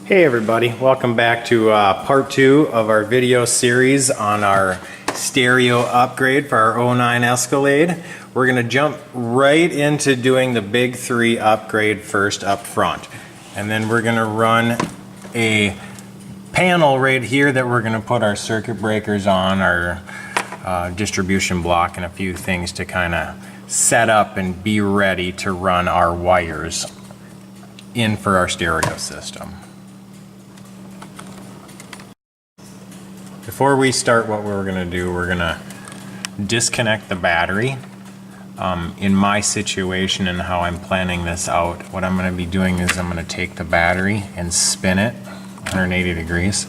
Hey everybody, welcome back to part 2 of our video series on our stereo upgrade for our '09 Escalade. We're going to jump right into doing the big 3 upgrade first up front. And then we're going to run a panel right here that we're going to put our circuit breakers on, our distribution block, and a few things to kind of set up and be ready to run our wires in for our stereo system. Before we start, what we're going to do, we're going to disconnect the battery. In my situation and how I'm planning this out, what I'm going to be doing is I'm going to take the battery and spin it 180 degrees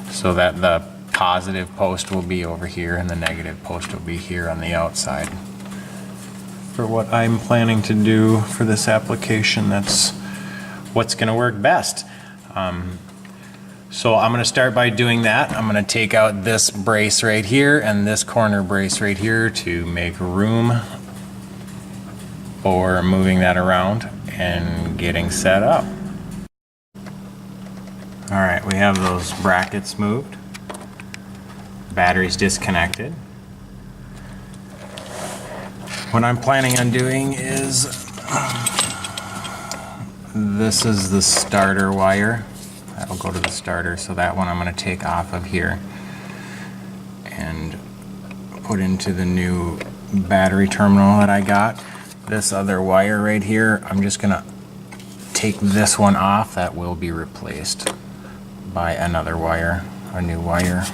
so that the positive post will be over here and the negative post will be here on the outside. For what I'm planning to do for this application, that's what's going to work best. So I'm going to start by doing that. I'm going to take out this brace right here and this corner brace right here to make room for moving that around and getting set up. Alright, we have those brackets moved. Battery's disconnected. What I'm planning on doing is, this is the starter wire. That'll go to the starter, so that one I'm going to take off of here and put into the new battery terminal that I got. This other wire right here, I'm just going to take this one off. That will be replaced by another wire, a new wire.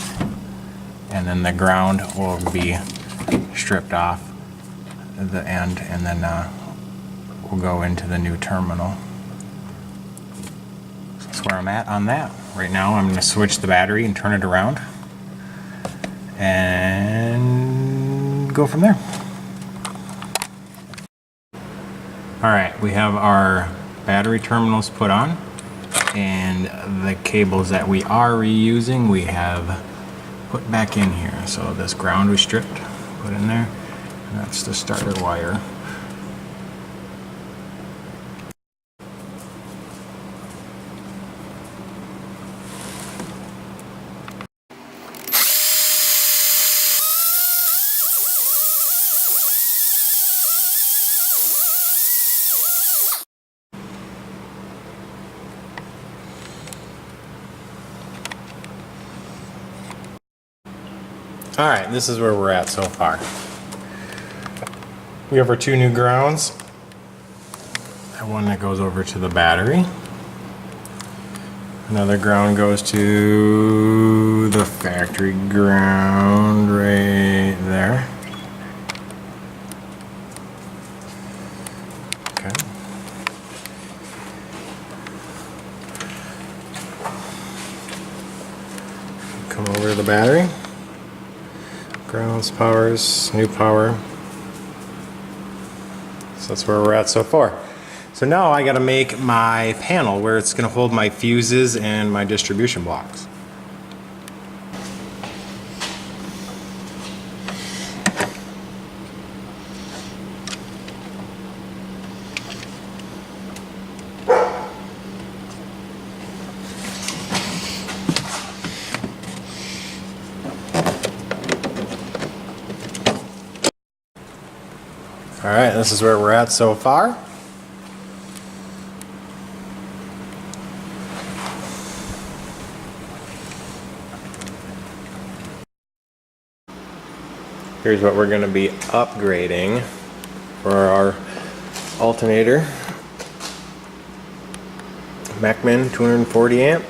And then the ground will be stripped off at the end, and then we'll go into the new terminal. That's where I'm at on that. Right now I'm going to switch the battery and turn it around and go from there. Alright, we have our battery terminals put on, and the cables that we are reusing we have put back in here. So this ground we stripped, put in there, and that's the starter wire. Alright, this is where we're at so far. We have our 2 new grounds. That one that goes over to the battery. Another ground goes to the factory ground right there. Okay. Come over to the battery. Grounds, powers, new power. So that's where we're at so far. So now I got to make my panel where it's going to hold my fuses and my distribution blocks. Alright, this is where we're at so far. Here's what we're going to be upgrading for our alternator. Mechman 240 amp.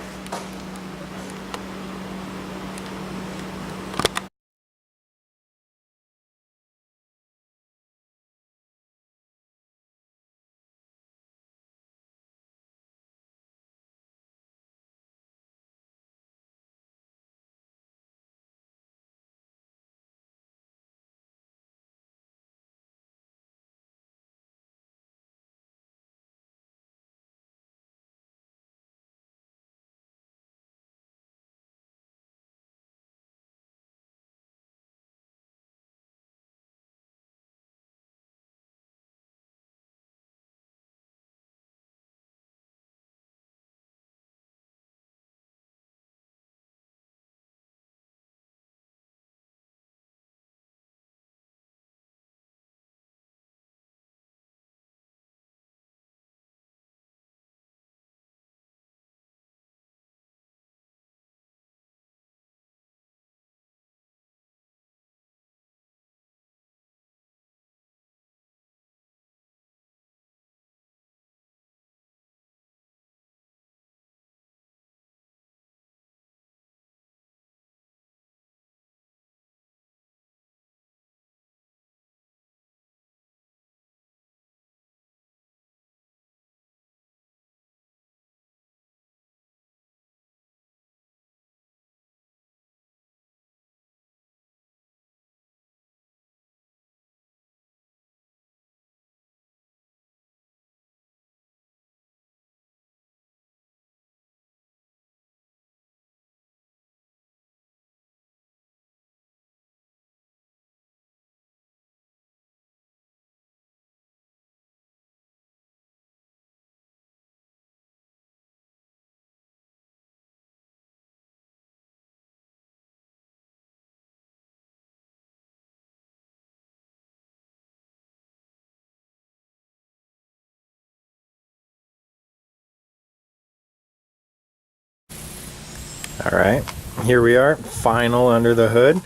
Alright, here we are, final under the hood.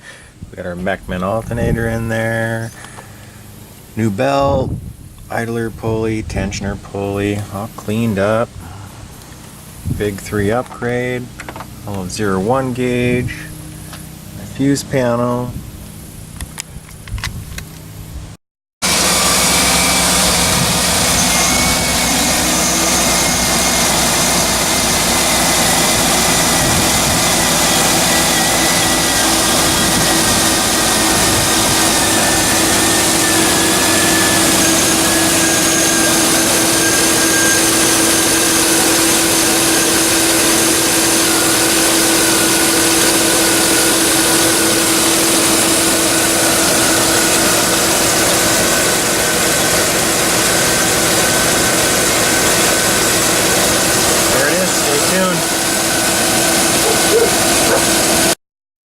We got our Mechman alternator in there. New belt, idler pulley, tensioner pulley, all cleaned up. Big 3 upgrade, all of 0-1 gauge, fuse panel,